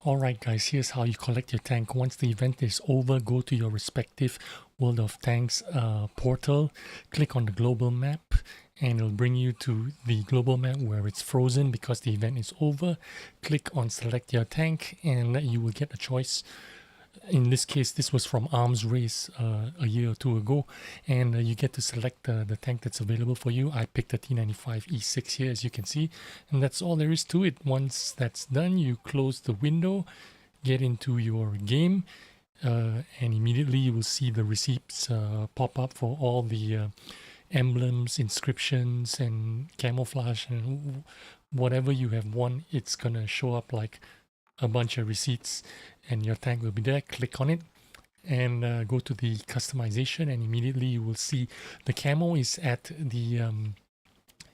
Alright guys, here's how you collect your tank. Once the event is over, go to your respective World of Tanks portal, click on the global map, and it'll bring you to the global map where it's frozen because the event is over. Click on select your tank and you will get a choice. In this case, this was from Arms Race a year or two ago, and you get to select the tank that's available for you. I picked the T95E6 here, as you can see, and that's all there is to it. Once that's done, you close the window, get into your game, and immediately you will see the receipts pop up for all the emblems, inscriptions, and camouflage, and whatever you have won. It's gonna show up like a bunch of receipts, and your tank will be there. Click on it and go to the customization, and immediately you will see the camo is at the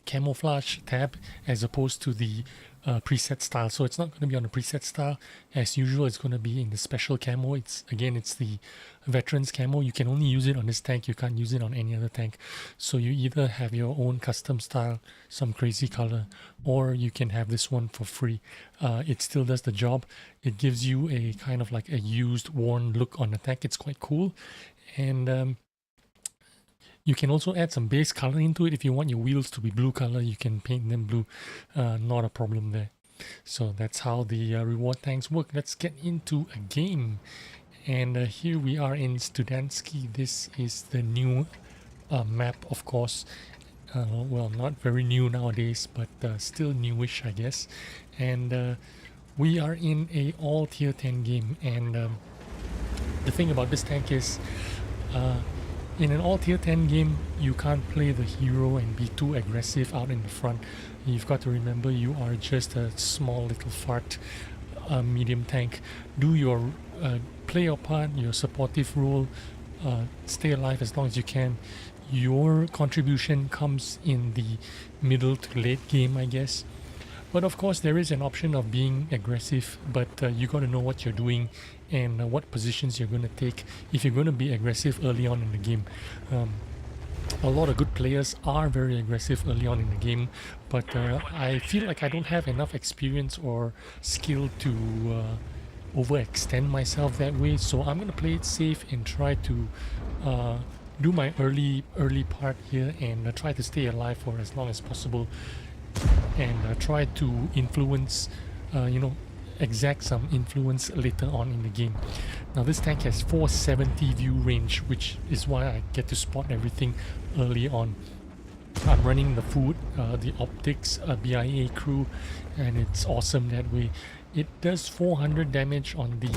camouflage tab as opposed to the preset style. So it's not going to be on the preset style as usual. It's going to be in the special camo. It's the veterans camo. You can only use it on this tank. You can't use it on any other tank. So you either have your own custom style, some crazy color, or you can have this one for free. It still does the job. It gives you a kind of like a used, worn look on the tank. It's quite cool. And you can also add some base color into it. If you want your wheels to be blue color, you can paint them blue. Not a problem there. So that's how the reward tanks work. Let's get into a game. And here we are in Studansky. This is the new map, of course. Well, not very new nowadays, but still newish, I guess. And we are in a all tier 10 game. And the thing about this tank is in an all tier 10 game, you can't play the hero and be too aggressive out in the front. You've got to remember you are just a small little fart medium tank. Do your play your part, your supportive role, stay alive as long as you can. Your contribution comes in the middle to late game, I guess. But of course there is an option of being aggressive, but you got to know what you're doing and what positions you're going to take if you're going to be aggressive early on in the game. A lot of good players are very aggressive early on in the game, but I feel like I don't have enough experience or skill to overextend myself that way, so I'm going to play it safe and try to do my early part here and try to stay alive for as long as possible, and try to influence, exact some influence later on in the game. Now this tank has 470 view range, which is why I get to spot everything early on. I'm running the food, the optics, BIA crew, and it's awesome that way. It does 400 damage on the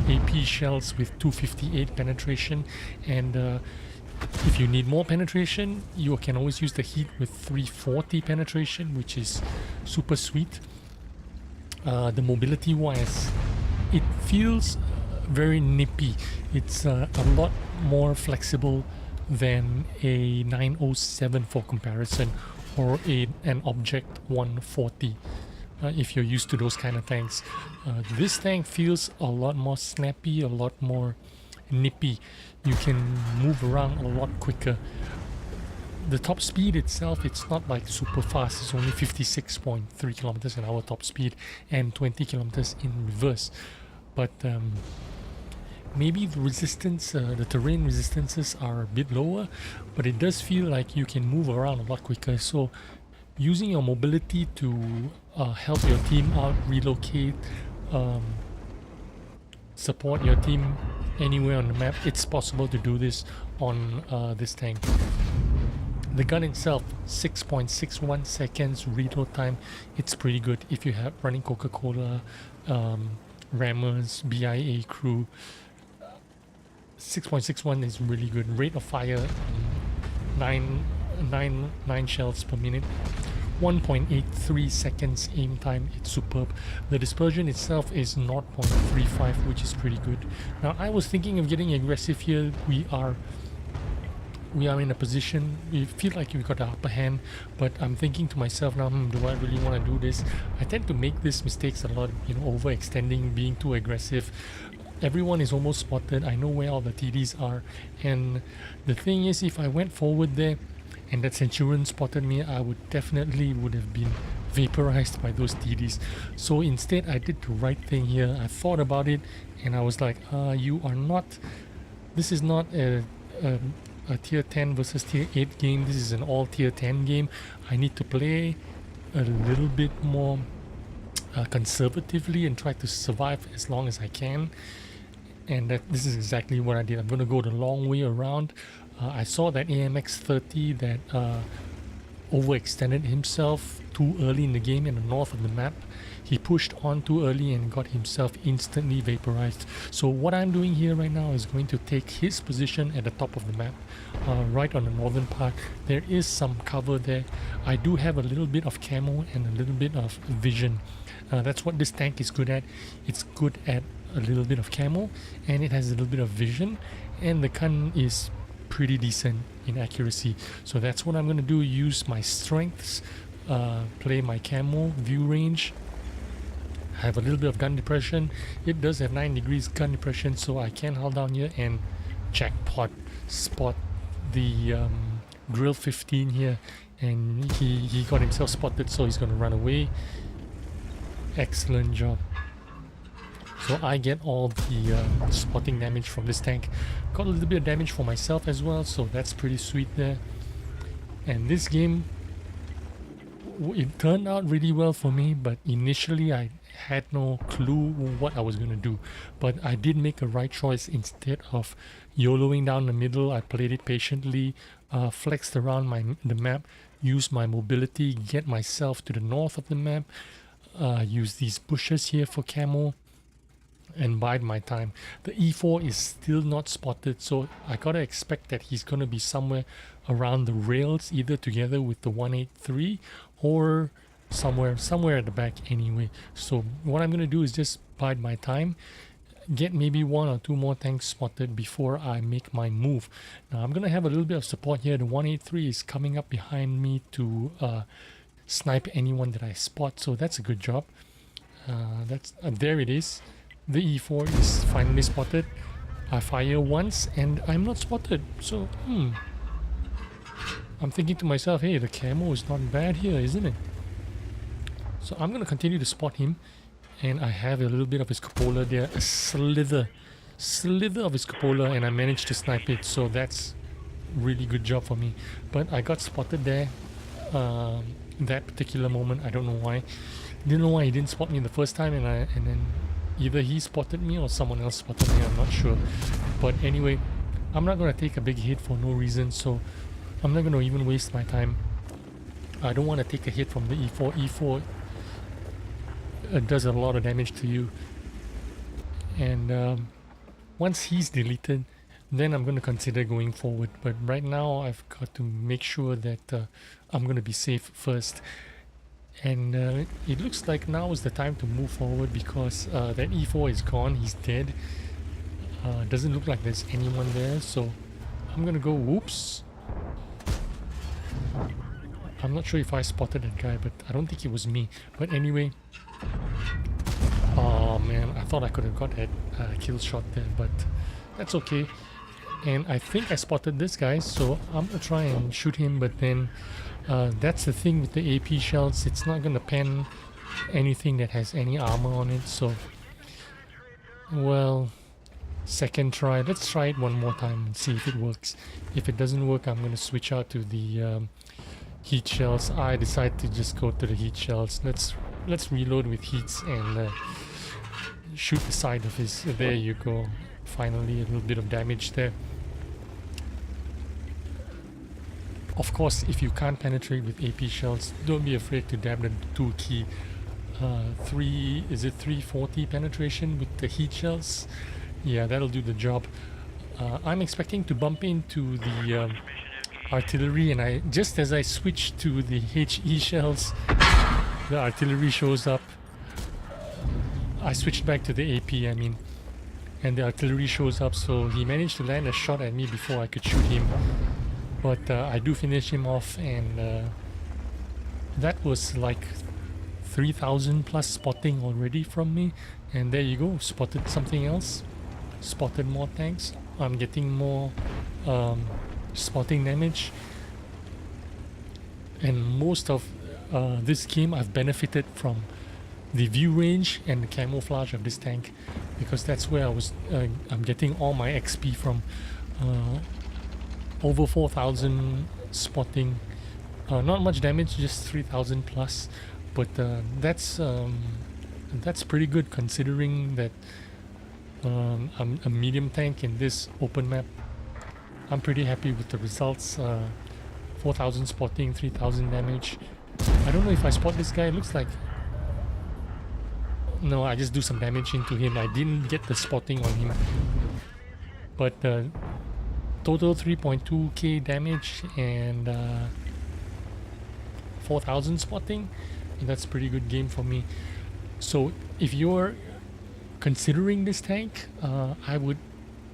AP shells with 258 penetration, and if you need more penetration, you can always use the heat with 340 penetration, which is super sweet. The mobility wise, it feels very nippy. It's a lot more flexible than a 907 for comparison, or an Object 140. If you're used to those kind of tanks, this tank feels a lot more snappy, a lot more nippy. You can move around a lot quicker. The top speed itself, it's not like super fast. It's only 56.3 kilometers an hour top speed and 20 kilometers in reverse. But maybe the resistance, the terrain resistances are a bit lower, but it does feel like you can move around a lot quicker. So using your mobility to help your team out, relocate, support your team anywhere on the map, it's possible to do this on this tank. The gun itself, 6.61 seconds reload time. It's pretty good if you have running Coca-Cola, rammers, BIA crew. 6.61 is really good. Rate of fire, 9 shells per minute. 1.83 seconds aim time, it's superb. The dispersion itself is 0.35, which is pretty good. Now I was thinking of getting aggressive here. We are in a position, we feel like we've got the upper hand, but I'm thinking to myself now, do I really want to do this? I tend to make these mistakes a lot, overextending, being too aggressive. everyone is almost spotted. I know where all the TDs are, and the thing is, if I went forward there and that Centurion spotted me, I would have been vaporized by those TDs. So instead I did the right thing here. I thought about it and I was like, you are not, this is not a tier 10 versus tier 8 game. This is an all tier 10 game. I need to play a little bit more conservatively and try to survive as long as I can. And this is exactly what I did. I'm going to go the long way around. I saw that AMX 30 that overextended himself too early in the game in the north of the map. He pushed on too early and got himself instantly vaporized. So what I'm doing here right now is going to take his position at the top of the map, right on the northern part. There is some cover there. I do have a little bit of camo and a little bit of vision. That's what this tank is good at. It's good at a little bit of camo and it has a little bit of vision, and the gun is pretty decent in accuracy. So that's what I'm going to do, use my strengths, play my camo, view range, have a little bit of gun depression. It does have 9 degrees gun depression, so I can hold down here and jackpot spot the drill 15 here, and he got himself spotted, so he's going to run away. Excellent job. So I get all the spotting damage from this tank. Got a little bit of damage for myself as well, so that's pretty sweet there. And this game, it turned out really well for me, but initially I had no clue what I was going to do. But I did make a right choice. Instead of YOLOing down the middle, I played it patiently, flexed around the map, used my mobility, get myself to the north of the map, use these bushes here for camo, and bide my time. The E4 is still not spotted, so I gotta expect that he's gonna be somewhere around the rails, either together with the 183 or somewhere at the back anyway. So what I'm gonna do is just bide my time, get maybe 1 or 2 more tanks spotted before I make my move. Now I'm gonna have a little bit of support here. The 183 is coming up behind me to snipe anyone that I spot, so that's a good job. There it is. The E4 is finally spotted. I fire once and I'm not spotted. So, I'm thinking to myself, hey, the camo is not bad here, isn't it? So I'm going to continue to spot him. And I have a little bit of his cupola there. A slither of his cupola, and I managed to snipe it. So that's really good job for me. But I got spotted there. That particular moment, I don't know why. Didn't know why he didn't spot me the first time, and then either he spotted me or someone else spotted me, I'm not sure. But anyway, I'm not going to take a big hit for no reason, so I'm not going to even waste my time. I don't want to take a hit from the E4. E4 does a lot of damage to you. And once he's deleted, then I'm going to consider going forward. But right now, I've got to make sure that I'm going to be safe first. And it looks like now is the time to move forward, because that E4 is gone. He's dead. Doesn't look like there's anyone there, so I'm gonna go. Whoops. I'm not sure if I spotted that guy, but I don't think it was me. But anyway, oh man, I thought I could have got that kill shot there, but that's okay. And I think I spotted this guy, so I'm gonna try and shoot him, but then that's the thing with the AP shells, it's not gonna pen anything that has any armor on it. So, well, second try. Let's try it one more time and see if it works. If it doesn't work, I'm gonna switch out to the heat shells. I decide to just go to the heat shells. Let's reload with heats and shoot the side of his. There you go. Finally, a little bit of damage there. Of course, if you can't penetrate with AP shells, don't be afraid to dab the 2 key. 340 penetration with the heat shells? Yeah, that'll do the job. I'm expecting to bump into the artillery, and just as I switch to the HE shells, the artillery shows up. I switched back to the AP, I mean, and the artillery shows up, so he managed to land a shot at me before I could shoot him. But I do finish him off, and that was like 3,000 plus spotting already from me. And there you go, spotted something else. spotted more tanks. I'm getting more spotting damage, and most of this game I've benefited from the view range and the camouflage of this tank, because that's where I'm getting all my XP from. Over 4,000 spotting, not much damage, just 3,000 plus, but that's pretty good considering that I'm a medium tank in this open map. I'm pretty happy with the results. 4,000 spotting, 3,000 damage. I don't know if I spot this guy. It looks like, no, I just do some damage into him. I didn't get the spotting on him, but total 3.2k damage and 4,000 spotting, and that's a pretty good game for me. So if you're considering this tank, I would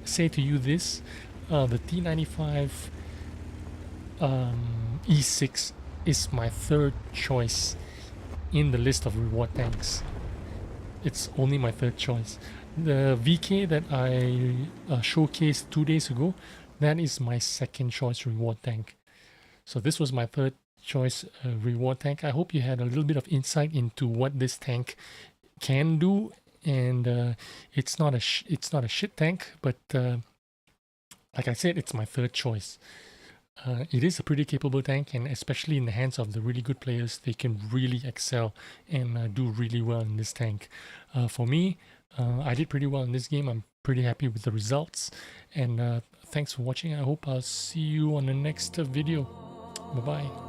say to you this: the T95E6 is my third choice in the list of reward tanks. It's only my third choice. The VK that I showcased 2 days ago, that is my second choice reward tank. So this was my third choice reward tank. I hope you had a little bit of insight into what this tank can do, and it's not a shit tank, but like I said, it's my third choice. It is a pretty capable tank, and especially in the hands of the really good players, they can really excel and do really well in this tank. For me, I did pretty well in this game. I'm pretty happy with the results, and thanks for watching. I hope I'll see you on the next video. Bye bye.